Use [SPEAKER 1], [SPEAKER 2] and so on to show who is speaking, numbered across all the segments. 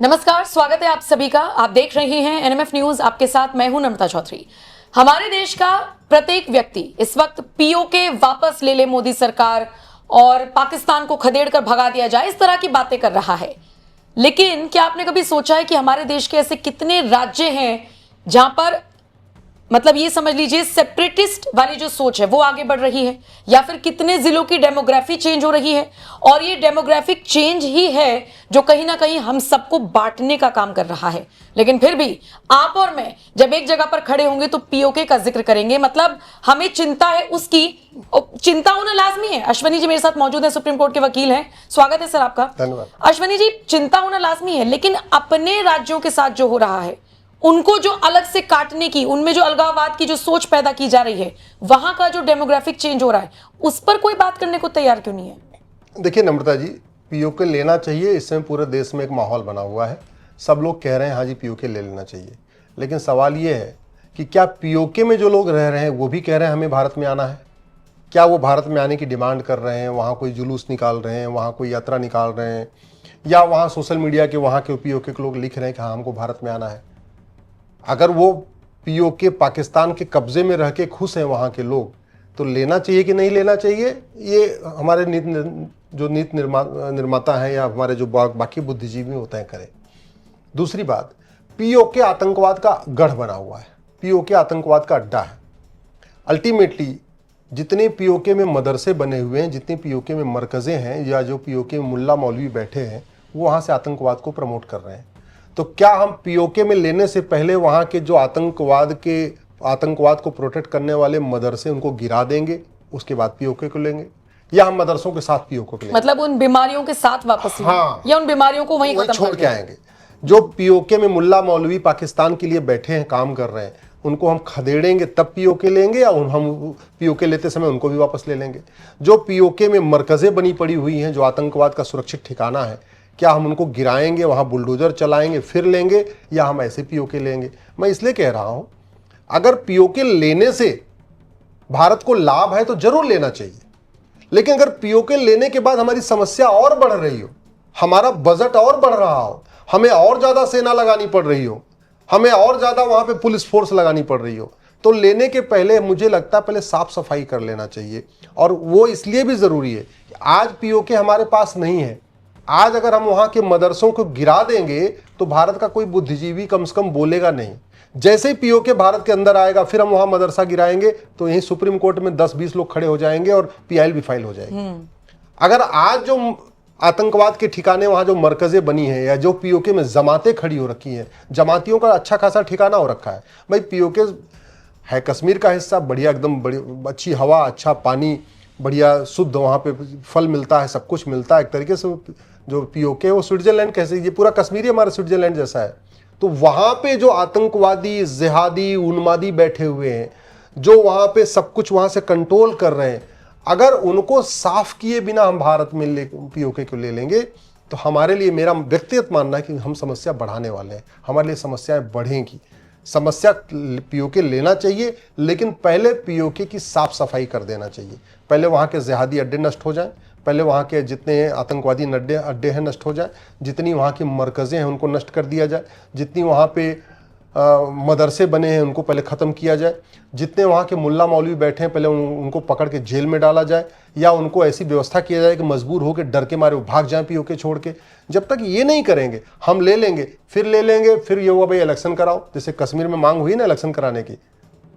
[SPEAKER 1] नमस्कार, स्वागत है आप सभी का। आप देख रहे हैं एनएमएफ न्यूज। आपके साथ मैं हूं नम्रता चौधरी। हमारे देश का प्रत्येक व्यक्ति इस वक्त पीओके वापस ले ले मोदी सरकार और पाकिस्तान को खदेड़ कर भगा दिया जाए, इस तरह की बातें कर रहा है। लेकिन क्या आपने कभी सोचा है कि हमारे देश के ऐसे कितने राज्य हैं जहां पर मतलब ये समझ लीजिए सेपरेटिस्ट वाली जो सोच है वो आगे बढ़ रही है, या फिर कितने जिलों की डेमोग्राफी चेंज हो रही है। और ये डेमोग्राफिक चेंज ही है जो कहीं ना कहीं हम सबको बांटने का काम कर रहा है। लेकिन फिर भी आप और मैं जब एक जगह पर खड़े होंगे तो पीओके का जिक्र करेंगे, मतलब हमें चिंता है, उसकी चिंता होना लाजमी है। अश्वनी जी मेरे साथ मौजूद है, सुप्रीम कोर्ट के वकील हैं। स्वागत है सर आपका।
[SPEAKER 2] धन्यवाद।
[SPEAKER 1] अश्वनी जी, चिंता होना लाजमी है, लेकिन अपने राज्यों के साथ जो हो रहा है उनको जो अलग से काटने की, उनमें जो अलगाववाद की जो सोच पैदा की जा रही है, वहां का जो डेमोग्राफिक चेंज हो रहा है, उस पर कोई बात करने को तैयार क्यों नहीं है?
[SPEAKER 2] देखिए नम्रता जी, पीओके लेना चाहिए, इस समय पूरे देश में एक माहौल बना हुआ है। सब लोग कह रहे हैं हाँ जी पीओके ले लेना चाहिए। लेकिन सवाल ये है कि क्या पीओके में जो लोग रह रहे हैं वो भी कह रहे हैं हमें भारत में आना है? क्या वो भारत में आने की डिमांड कर रहे हैं, वहाँ कोई जुलूस निकाल रहे हैं, वहाँ कोई यात्रा निकाल रहे हैं, या वहाँ सोशल मीडिया के वहाँ के पीओके के लोग लिख रहे हैं कि हाँ हमको भारत में आना है? अगर वो पीओके पाकिस्तान के कब्जे में रह के खुश हैं वहाँ के लोग, तो लेना चाहिए कि नहीं लेना चाहिए, ये हमारे नीति निर्माता हैं या हमारे जो बाकी बुद्धिजीवी होते हैं करें। दूसरी बात, पीओके आतंकवाद का गढ़ बना हुआ है, पीओके आतंकवाद का अड्डा है। अल्टीमेटली जितने पीओके में मदरसे बने हुए हैं, जितने पीओके में मरकज़ें हैं, या जो पीओके में मुल्ला मौलवी बैठे हैं, वो वहाँ से आतंकवाद को प्रमोट कर रहे हैं। तो क्या हम पीओके में लेने से पहले वहाँ के जो आतंकवाद को प्रोटेक्ट करने वाले मदरसे उनको गिरा देंगे, उसके बाद पीओके को लेंगे, या हम मदरसों के साथ पीओके को लेंगे? मतलब
[SPEAKER 1] उन बीमारियों के साथ वापस
[SPEAKER 2] हाँ,
[SPEAKER 1] या उन बीमारियों को वहीं खत्म
[SPEAKER 2] छोड़ के आएंगे। जो पीओके में मुल्ला मौलवी पाकिस्तान के लिए बैठे हैं, काम कर रहे हैं, उनको हम खदेड़ेंगे तब पीओके लेंगे, या हम पीओके लेते समय उनको भी वापस ले लेंगे? जो पीओके में मरकज़ें बनी पड़ी हुई हैं, जो आतंकवाद का सुरक्षित ठिकाना है, क्या हम उनको गिराएंगे, वहाँ बुलडोजर चलाएंगे फिर लेंगे, या हम ऐसे पीओके लेंगे? मैं इसलिए कह रहा हूँ, अगर पीओके लेने से भारत को लाभ है तो जरूर लेना चाहिए। लेकिन अगर पीओके लेने के बाद हमारी समस्या और बढ़ रही हो, हमारा बजट और बढ़ रहा हो, हमें और ज़्यादा सेना लगानी पड़ रही हो, हमें और ज़्यादा वहाँ पे पुलिस फोर्स लगानी पड़ रही हो, तो लेने के पहले मुझे लगता है पहले साफ सफाई कर लेना चाहिए। और वो इसलिए भी ज़रूरी है कि आज पीओके हमारे पास नहीं है। आज अगर हम वहाँ के मदरसों को गिरा देंगे तो भारत का कोई बुद्धिजीवी कम से कम बोलेगा नहीं। जैसे ही पीओके भारत के अंदर आएगा, फिर हम वहाँ मदरसा गिराएंगे तो यहीं सुप्रीम कोर्ट में 10-20 लोग खड़े हो जाएंगे और पीआईएल भी फाइल हो जाएगी। अगर आज जो आतंकवाद के ठिकाने, वहाँ जो मरकज़ें बनी हैं, या जो पीओके में जमातें खड़ी हो रखी हैं, जमातियों का अच्छा खासा ठिकाना हो रखा है। भाई पीओके है कश्मीर का हिस्सा, बढ़िया एकदम बड़ी अच्छी हवा, अच्छा पानी, बढ़िया शुद्ध वहाँ पे फल मिलता है, सब कुछ मिलता है। एक तरीके से जो पीओके वो स्विट्जरलैंड, कैसे ये पूरा कश्मीर ही हमारा स्विट्जरलैंड जैसा है। तो वहाँ पे जो आतंकवादी, जिहादी, उन्मादी बैठे हुए हैं, जो वहाँ पे सब कुछ वहाँ से कंट्रोल कर रहे हैं, अगर उनको साफ किए बिना हम भारत में पीओके को ले लेंगे तो हमारे लिए, मेरा व्यक्तिगत मानना है कि हम समस्या बढ़ाने वाले हैं, हमारे लिए समस्याएं बढ़ेंगी। समस्या पीओके लेना चाहिए, लेकिन पहले पीओके की साफ सफाई कर देना चाहिए। पहले वहाँ के जिहादी अड्डे नष्ट हो जाएं, पहले वहाँ के जितने आतंकवादी अड्डे हैं नष्ट हो जाए, जितनी वहाँ की मरकज़ें हैं उनको नष्ट कर दिया जाए, जितनी वहाँ पे मदरसे बने हैं उनको पहले ख़त्म किया जाए, जितने वहाँ के मुल्ला मौलवी बैठे हैं पहले उनको पकड़ के जेल में डाला जाए, या उनको ऐसी व्यवस्था किया जाए कि मजबूर होकर डर के मारे वो भाग जाएं पीओके छोड़ के। जब तक ये नहीं करेंगे, हम ले लेंगे, फिर ये हुआ भाई इलेक्शन कराओ, जैसे कश्मीर में मांग हुई ना इलेक्शन कराने की,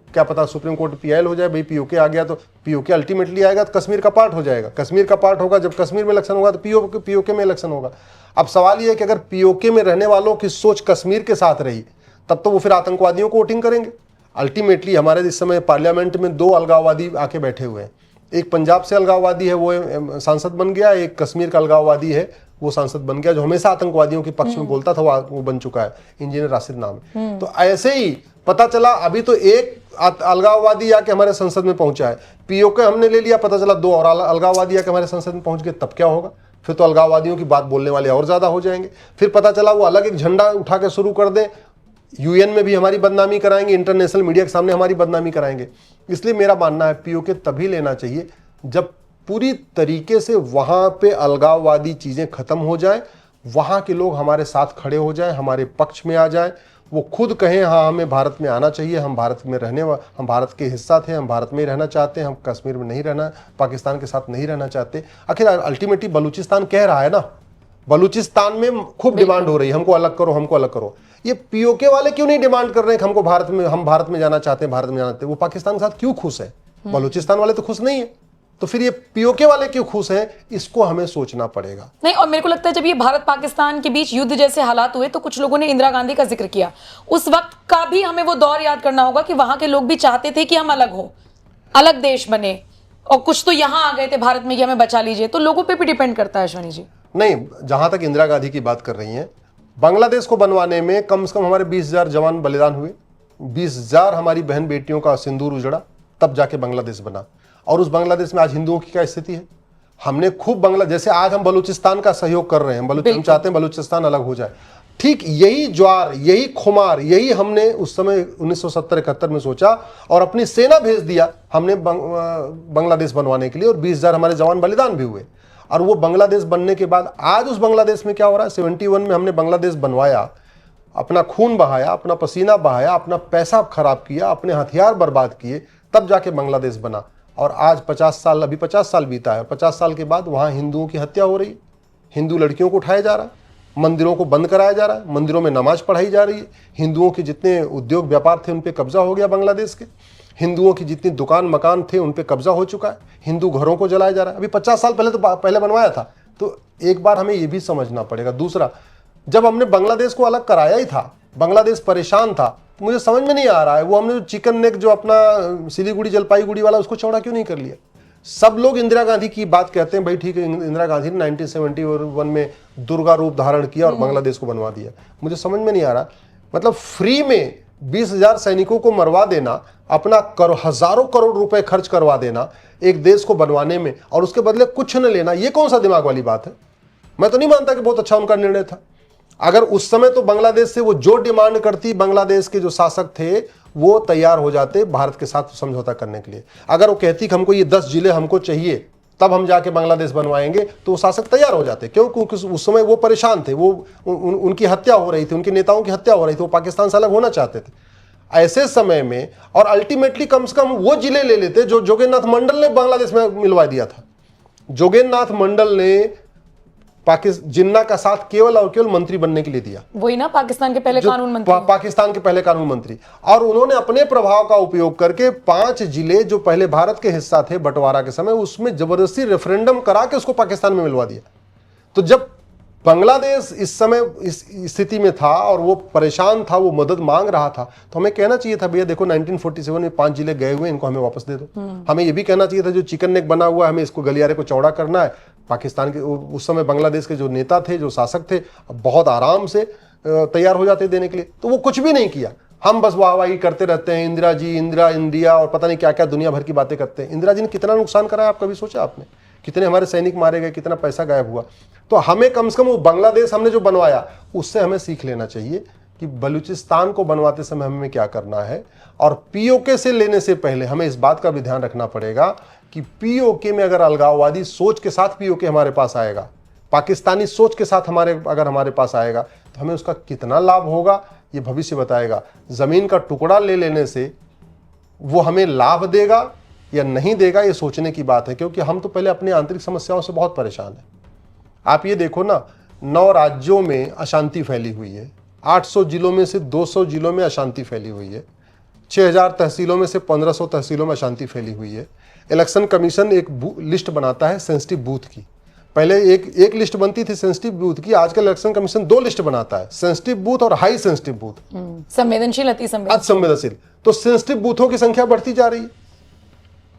[SPEAKER 2] क्या पता सुप्रीम कोर्ट पीआईएल हो जाए, भाई पीओके आ गया तो पीओके अल्टीमेटली आएगा तो कश्मीर का पार्ट हो जाएगा, कश्मीर का पार्ट होगा, जब कश्मीर में इलेक्शन होगा तो पीओके में इलेक्शन होगा। अब सवाल ये है कि अगर पीओके में रहने वालों की सोच कश्मीर के साथ रही, तब तो वो फिर आतंकवादियों को वोटिंग करेंगे। अल्टीमेटली हमारे इस समय पार्लियामेंट में 2 अलगाववादी आके बैठे हुए हैं, एक पंजाब से अलगाववादी है वो सांसद बन गया, एक कश्मीर का अलगाववादी है वो सांसद बन गया, जो हमेशा आतंकवादियों के पक्ष में बोलता था, वो बन चुका है, इंजीनियर राशिद नाम है। तो ऐसे ही पता चला अभी तो एक अलगाववादी आके हमारे संसद में पहुंचा है, पीओके हमने ले लिया, पता चला 2 और अलगाववादी आके हमारे संसद में पहुंच गए, तब क्या होगा? फिर तो अलगाववादियों की बात बोलने वाले और ज्यादा हो जाएंगे। फिर पता चला वो अलग एक झंडा उठा के शुरू कर दें, यूएन में भी हमारी बदनामी कराएंगे, इंटरनेशनल मीडिया के सामने हमारी बदनामी कराएंगे। इसलिए मेरा मानना है पीओके तभी लेना चाहिए जब पूरी तरीके से वहां पे अलगाववादी चीजें खत्म हो जाए, वहाँ के लोग हमारे साथ खड़े हो जाएं, हमारे पक्ष में आ जाएं, वो खुद कहें हाँ हमें भारत में आना चाहिए, हम भारत में हम भारत के हिस्सा थे, हम भारत में ही रहना चाहते हैं, हम कश्मीर में नहीं रहना, पाकिस्तान के साथ नहीं रहना चाहते। आखिर अल्टीमेटली बलूचिस्तान कह रहा है ना, बलूचिस्तान में खूब डिमांड हो रही है हमको अलग करो, हमको अलग करो। ये पीओके वाले क्यों नहीं डिमांड कर रहे हैं कि हमको हम भारत में जाना चाहते हैं, भारत में जाना चाहते हैं? वो पाकिस्तान के साथ क्यों खुश है? बलूचिस्तान वाले तो खुश नहीं है, तो फिर ये पीओके वाले क्यों खुश हैं? इसको हमें सोचना पड़ेगा।
[SPEAKER 1] नहीं, और मेरे को लगता है जब ये भारत पाकिस्तान के बीच युद्ध जैसे हालात हुए तो कुछ लोगों ने इंदिरा गांधी का जिक्र किया, उस वक्त का भी हमें वो दौर याद करना होगा कि वहां के लोग भी चाहते थे कि हम अलग हो, अलग देश बने, और कुछ तो यहां आ गए थे भारत में कि हमें बचा लीजिए। तो लोगों पे भी डिपेंड करता है अश्वनी जी।
[SPEAKER 2] नहीं, जहां तक इंदिरा गांधी की बात कर रही हैं, बांग्लादेश को बनवाने में कम से कम हमारे 20,000 जवान बलिदान हुए, 20,000 हमारी बहन बेटियों का सिंदूर उजड़ा, तब जाके बांग्लादेश बना। और उस बांग्लादेश में आज हिंदुओं की क्या स्थिति है? हमने खूब जैसे आज हम बलूचिस्तान का सहयोग कर रहे हैं, हम चाहते हैं बलूचिस्तान अलग हो जाए, ठीक यही ज्वार, यही खुमार, यही हमने उस समय 1970-71 में सोचा और अपनी सेना भेज दिया हमने बांग्लादेश बनवाने के लिए, और 20,000 हमारे जवान बलिदान भी हुए। और वो बांग्लादेश बनने के बाद आज उस बांग्लादेश में क्या हो रहा है? 71 में हमने बांग्लादेश बनवाया, अपना खून बहाया, अपना पसीना बहाया, अपना पैसा खराब किया, अपने हथियार बर्बाद किए, तब जाके बांग्लादेश बना। और आज 50 साल, अभी 50 साल बीता है, 50 साल के बाद वहाँ हिंदुओं की हत्या हो रही है, हिंदू लड़कियों को उठाया जा रहा है, मंदिरों को बंद कराया जा रहा है, मंदिरों में नमाज पढ़ाई जा रही है, हिंदुओं के जितने उद्योग व्यापार थे उन पर कब्जा हो गया बांग्लादेश के, हिंदुओं की जितनी दुकान मकान थे उन पर कब्जा हो चुका है, हिंदू घरों को जलाया जा रहा है। अभी 50 साल पहले बनवाया था, तो एक बार हमें यह भी समझना पड़ेगा। दूसरा, जब हमने बांग्लादेश को अलग कराया ही था, बांग्लादेश परेशान था, तो मुझे समझ में नहीं आ रहा है वो हमने जो चिकन नेक जो अपना सिलीगुड़ी जलपाईगुड़ी वाला उसको चौड़ा क्यों नहीं कर लिया? सब लोग इंदिरा गांधी की बात कहते हैं, भाई ठीक है, इंदिरा गांधी ने 1971 में दुर्गा रूप धारण किया और बांग्लादेश को बनवा दिया। मुझे समझ में नहीं आ रहा, मतलब फ्री में 20,000 सैनिकों को मरवा देना, अपना हजारों करोड़ रुपए खर्च करवा देना एक देश को बनवाने में, और उसके बदले कुछ न लेना, ये कौन सा दिमाग वाली बात है? मैं तो नहीं मानता कि बहुत अच्छा उनका निर्णय था। अगर उस समय तो बांग्लादेश से वो जो डिमांड करती, बांग्लादेश के जो शासक थे वो तैयार हो जाते भारत के साथ समझौता करने के लिए। अगर वो कहती कि हमको ये 10 जिले हमको चाहिए, तब हम जाके बांग्लादेश बनवाएंगे, तो वो शासक तैयार हो जाते। क्यों? क्योंकि उस समय वो परेशान थे, वो उनकी हत्या हो रही थी, उनके नेताओं की हत्या हो रही थी, वो पाकिस्तान से अलग होना चाहते थे ऐसे समय में। और अल्टीमेटली कम से कम वो जिले ले लेते जो जोगेंद्रनाथ मंडल ने बांग्लादेश में मिलवा दिया था। जोगेंद्रनाथ मंडल ने जिन्ना का साथ केवल और केवल मंत्री बनने के लिए दिया,
[SPEAKER 1] वही ना, पाकिस्तान के पहले कानून मंत्री,
[SPEAKER 2] पाकिस्तान के पहले कानून मंत्री। और उन्होंने अपने प्रभाव का उपयोग करके 5 जिले जो पहले भारत के हिस्सा थे बंटवारा के समय, उसमें जबरदस्ती रेफरेंडम करा के उसको पाकिस्तान में मिलवा दिया। तो जब बांग्लादेश इस समय इस स्थिति में था और वो परेशान था, वो मदद मांग रहा था, तो हमें कहना चाहिए था भैया देखो 1947 में 5 जिले गए हुए, इनको हमें वापस दे दो। हमें ये भी कहना चाहिए था जो चिकन नेक बना हुआ है, हमें इसको गलियारे को चौड़ा करना है। पाकिस्तान के उस समय बांग्लादेश के जो नेता थे, जो शासक थे, बहुत आराम से तैयार हो जाते देने के लिए, तो वो कुछ भी नहीं किया। हम बस वाहवाही करते रहते हैं, इंदिरा जी, इंडिया और पता नहीं क्या क्या दुनिया भर की बातें करते हैं। इंदिरा जी ने कितना नुकसान कराया, आप कभी सोचा आपने? कितने हमारे सैनिक मारे गए, कितना पैसा गायब हुआ। तो हमें कम से कम वो बांग्लादेश हमने जो बनवाया उससे हमें सीख लेना चाहिए कि बलूचिस्तान को बनवाते समय हमें क्या करना है। और पीओके से लेने से पहले हमें इस बात का भी ध्यान रखना पड़ेगा कि पीओके में अगर अलगाववादी सोच के साथ पीओके हमारे पास आएगा, पाकिस्तानी सोच के साथ अगर हमारे पास आएगा, तो हमें उसका कितना लाभ होगा ये भविष्य बताएगा। जमीन का टुकड़ा ले लेने से वो हमें लाभ देगा या नहीं देगा, ये सोचने की बात है, क्योंकि हम तो पहले अपनी आंतरिक समस्याओं से बहुत परेशान हैं। आप ये देखो ना, 9 राज्यों में अशांति फैली हुई है, 800 जिलों में से 200 जिलों में अशांति फैली हुई है, 6000 तहसीलों में से 1500 तहसीलों में अशांति फैली हुई है। इलेक्शन कमीशन एक लिस्ट बनाता है सेंसिटिव बूथ की, पहले एक लिस्ट बनती थी सेंसिटिव बूथ की, आजकल इलेक्शन कमीशन 2 लिस्ट बनाता है, सेंसिटिव बूथ और हाई सेंसिटिव बूथ,
[SPEAKER 1] संवेदनशील, अति
[SPEAKER 2] संवेदनशील। तो सेंसिटिव बूथों की संख्या बढ़ती जा रही है,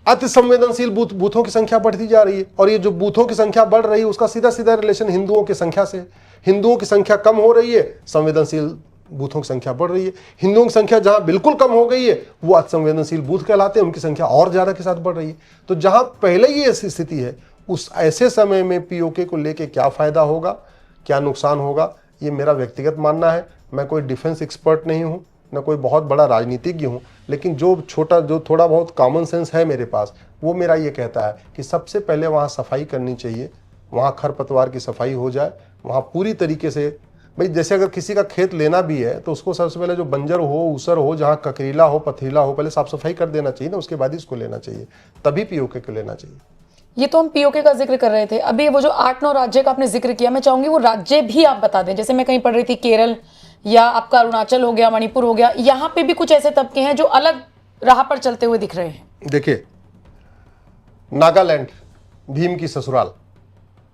[SPEAKER 2] अति संवेदनशील बूथों की संख्या बढ़ती जा रही है। और ये जो बूथों की संख्या बढ़ रही है उसका सीधा सीधा रिलेशन हिंदुओं की संख्या से है। हिंदुओं की संख्या कम हो रही है, संवेदनशील बूथों की संख्या बढ़ रही है। हिंदुओं की संख्या जहां बिल्कुल कम हो गई है वो असंवेदनशील बूथ कहलाते हैं, उनकी संख्या और ज्यादा के साथ बढ़ रही है। तो जहां पहले ही ऐसी स्थिति है, उस ऐसे समय में पीओके को लेके क्या फायदा होगा, क्या नुकसान होगा, ये मेरा व्यक्तिगत मानना है। मैं कोई डिफेंस एक्सपर्ट नहीं हूं, न कोई बहुत बड़ा राजनीतिज्ञ हूं, लेकिन जो थोड़ा बहुत कॉमन सेंस है मेरे पास, वो मेरा ये कहता है कि सबसे पहले वहाँ सफाई करनी चाहिए, वहाँ खरपतवार की सफाई हो जाए, वहाँ पूरी तरीके से, भाई जैसे अगर किसी का खेत लेना भी है तो उसको सबसे पहले जो बंजर हो, ऊसर हो, जहाँ ककरीला हो, पथरीला हो, पहले साफ सफाई कर देना चाहिए ना, उसके बाद ही इसको लेना चाहिए, तभी पीओके को लेना चाहिए।
[SPEAKER 1] ये तो हम पीओके का जिक्र कर रहे थे, अभी वो जो 8-9 राज्य का आपने जिक्र किया, मैं चाहूंगी वो राज्य भी आप बता दें। जैसे मैं कहीं पढ़ रही थी केरल या आपका अरुणाचल हो गया, मणिपुर हो गया, यहाँ पे भी कुछ ऐसे तबके हैं जो अलग राह पर चलते हुए दिख रहे हैं।
[SPEAKER 2] देखिए नागालैंड, भीम की ससुराल,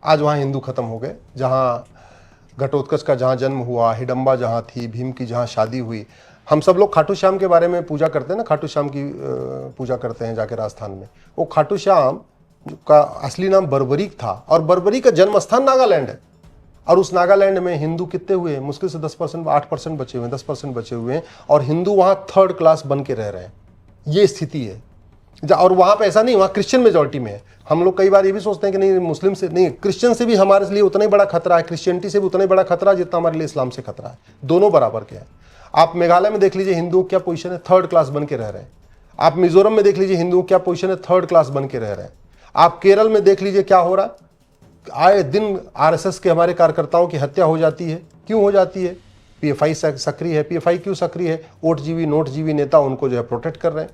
[SPEAKER 2] आज वहाँ हिंदू खत्म हो गए। जहाँ घटोत्कच का जहाँ जन्म हुआ, हिडम्बा जहाँ थी, भीम की जहाँ शादी हुई, हम सब लोग खाटू श्याम के बारे में पूजा करते हैं ना, खाटू श्याम की पूजा करते हैं जाके राजस्थान में। वो खाटू श्याम का असली नाम बर्बरीक था और बर्बरीक का जन्म स्थान नागालैंड है। और उस नागालैंड में हिंदू कितने हुए हैं? मुश्किल से 10%, 8% बचे हुए हैं, 10% बचे हुए हैं, और हिंदू वहाँ 3rd क्लास बन के रह रहे हैं। ये स्थिति है। और वहाँ पे ऐसा नहीं, वहाँ क्रिश्चियन मेजॉरिटी में है। हम लोग कई बार ये भी सोचते हैं कि नहीं मुस्लिम से नहीं, क्रिश्चियन से भी हमारे लिए उतना ही बड़ा खतरा है, क्रिश्चियनिटी से भी उतना ही बड़ा खतरा है जितना हमारे लिए इस्लाम से खतरा है। दोनों बराबर के हैं। आप मेघालय में देख लीजिए हिंदू क्या पोजीशन है, 3rd क्लास बन के रह रहे हैं। आप मिजोरम में देख लीजिए हिंदू क्या पोजीशन है, 3rd क्लास बन के रह रहे हैं। आप केरल में देख लीजिए क्या हो रहा है, आए दिन आरएसएस के हमारे कार्यकर्ताओं की हत्या हो जाती है। क्यों हो जाती है? पीएफआई सक्रिय है। पीएफआई क्यों सक्रिय है? ओटजीवी नोटजीवी नेता उनको जो है प्रोटेक्ट कर रहे हैं।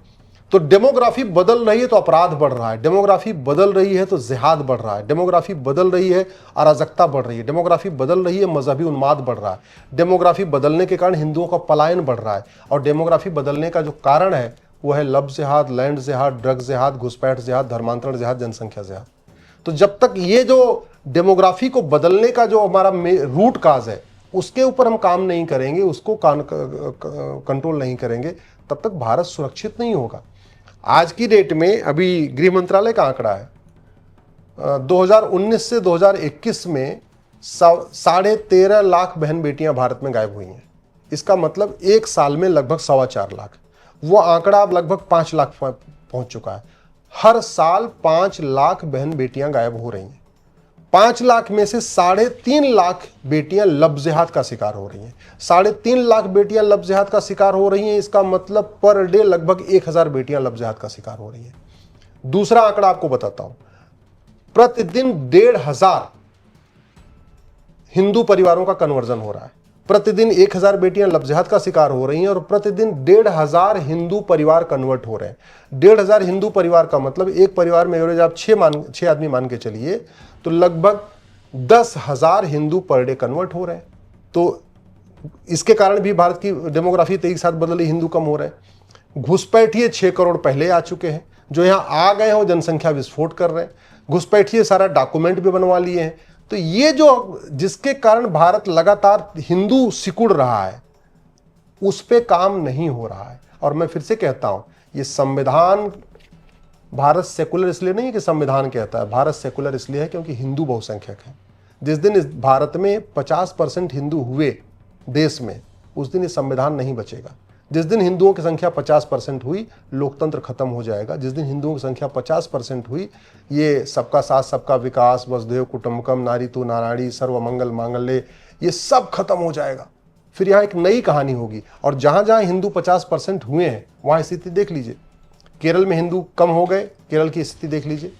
[SPEAKER 2] तो डेमोग्राफी बदल रही है तो अपराध बढ़ रहा है, डेमोग्राफी बदल रही है तो जिहाद बढ़ रहा है, डेमोग्राफी बदल रही है अराजकता बढ़ रही है, डेमोग्राफी बदल रही है मजहबी उन्माद बढ़ रहा है, डेमोग्राफी बदलने के कारण हिंदुओं का पलायन बढ़ रहा है। और डेमोग्राफी बदलने का जो कारण है वो है लब जिहाद, लैंड जिहाद, ड्रग जिहाद, घुसपैठ जिहाद, धर्मांतरण जिहाद, जनसंख्या जिहाद। तो जब तक ये जो डेमोग्राफी को बदलने का जो हमारा रूट काज है उसके ऊपर हम काम नहीं करेंगे, उसको कंट्रोल नहीं करेंगे, तब तक भारत सुरक्षित नहीं होगा। आज की डेट में अभी गृह मंत्रालय का आंकड़ा है 2019 से 2021 में 13.5 लाख बहन बेटियां भारत में गायब हुई हैं। इसका मतलब एक साल में लगभग 4.25 लाख। वो आंकड़ा अब लगभग 5 लाख पहुंच चुका है। हर साल 5 लाख बहन बेटियां गायब हो रही हैं। 5 लाख में से 3.5 लाख बेटियां लब जिहाद का शिकार हो रही हैं। 3.5 लाख बेटियां लब जिहाद का शिकार हो रही हैं। इसका मतलब पर डे लगभग 1000 बेटियां लब जिहाद का शिकार हो रही हैं। दूसरा आंकड़ा आपको बताता हूं, प्रतिदिन 1,500 हिंदू परिवारों का कन्वर्जन हो रहा है। प्रतिदिन 1000 बेटियां लब जिहाद का शिकार हो रही हैं और प्रतिदिन 1,500 हिंदू परिवार कन्वर्ट हो रहे हैं। 1,500 हिंदू परिवार का मतलब एक परिवार में एवरेज आप 6 आदमी मान के चलिए तो लगभग 10,000 हिंदू पर डे कन्वर्ट हो रहे हैं। तो इसके कारण भी भारत की डेमोग्राफी तेजी के साथ बदली, हिंदू कम हो रहे हैं। घुसपैठिए 6 करोड़ पहले आ चुके हैं, जो यहाँ आ गए हैं वो जनसंख्या विस्फोट कर रहे हैं। घुसपैठिए सारा डॉक्यूमेंट भी बनवा लिए हैं। तो ये जो जिसके कारण भारत लगातार हिंदू सिकुड़ रहा है उस पे काम नहीं हो रहा है। और मैं फिर से कहता हूं, ये संविधान, भारत सेकुलर इसलिए नहीं है कि संविधान कहता है, भारत सेकुलर इसलिए है क्योंकि हिंदू बहुसंख्यक है। जिस दिन इस भारत में 50% हिंदू हुए देश में, उस दिन ये संविधान नहीं बचेगा। जिस दिन हिंदुओं की संख्या 50% हुई, लोकतंत्र खत्म हो जाएगा। जिस दिन हिंदुओं की संख्या 50% हुई, ये सबका साथ सबका विकास, वसुधैव कुटुंबकम, नारी तू नारायणी, सर्वमंगल मांगल्ये, ये सब खत्म हो जाएगा। फिर यहाँ एक नई कहानी होगी। और जहाँ जहाँ हिंदू 50% हुए हैं वहाँ स्थिति देख लीजिए। केरल में हिंदू कम हो गए, केरल की स्थिति देख लीजिए।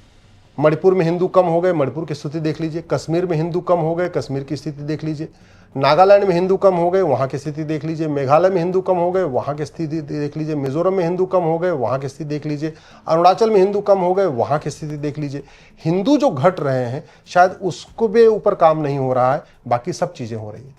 [SPEAKER 2] मणिपुर में हिंदू कम हो गए, मणिपुर की स्थिति देख लीजिए। कश्मीर में हिंदू कम हो गए, कश्मीर की स्थिति देख लीजिए। नागालैंड में हिंदू कम हो गए, वहाँ की स्थिति देख लीजिए। मेघालय में हिंदू कम हो गए, वहाँ की स्थिति देख लीजिए। मिजोरम में हिंदू कम हो गए, वहाँ की स्थिति देख लीजिए। अरुणाचल में हिंदू कम हो गए, वहाँ की स्थिति देख लीजिए। हिंदू जो घट रहे हैं शायद उसको भी ऊपर काम नहीं हो रहा है, बाकी सब चीजें हो रही है।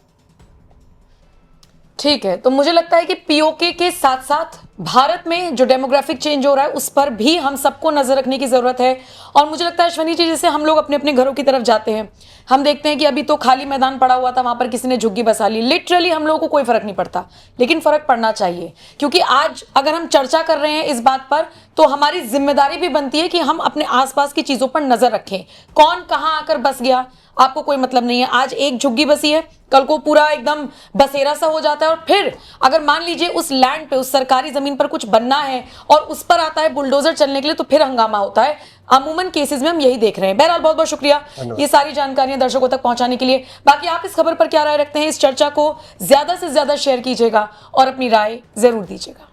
[SPEAKER 1] ठीक है, तो मुझे लगता है कि पीओके के साथ साथ भारत में जो डेमोग्राफिक चेंज हो रहा है उस पर भी हम सबको नजर रखने की जरूरत है। और मुझे लगता है अश्वनी जी, जैसे हम लोग अपने अपने घरों की तरफ जाते हैं, हम देखते हैं कि अभी तो खाली मैदान पड़ा हुआ था, वहां पर किसी ने झुग्गी बसा ली। लिटरली हम लोगों को कोई फर्क नहीं पड़ता, लेकिन फर्क पड़ना चाहिए, क्योंकि आज अगर हम चर्चा कर रहे हैं इस बात पर तो हमारी जिम्मेदारी भी बनती है कि हम अपने आसपास की चीजों पर नजर रखें। कौन कहां आकर बस गया आपको कोई मतलब नहीं है। आज एक झुग्गी बसी है, कल को पूरा एकदम बसेरा सा हो जाता है। और फिर अगर मान लीजिए उस लैंड पे, उस सरकारी जमीन पर कुछ बनना है और उस पर आता है बुलडोजर चलने के लिए, तो फिर हंगामा होता है। अमूमन केसेस में हम यही देख रहे हैं। बहरहाल बहुत बहुत शुक्रिया ये सारी जानकारियां दर्शकों तक पहुंचाने के लिए। बाकी आप इस खबर पर क्या राय रखते हैं, इस चर्चा को ज्यादा से ज्यादा शेयर कीजिएगा और अपनी राय जरूर दीजिएगा।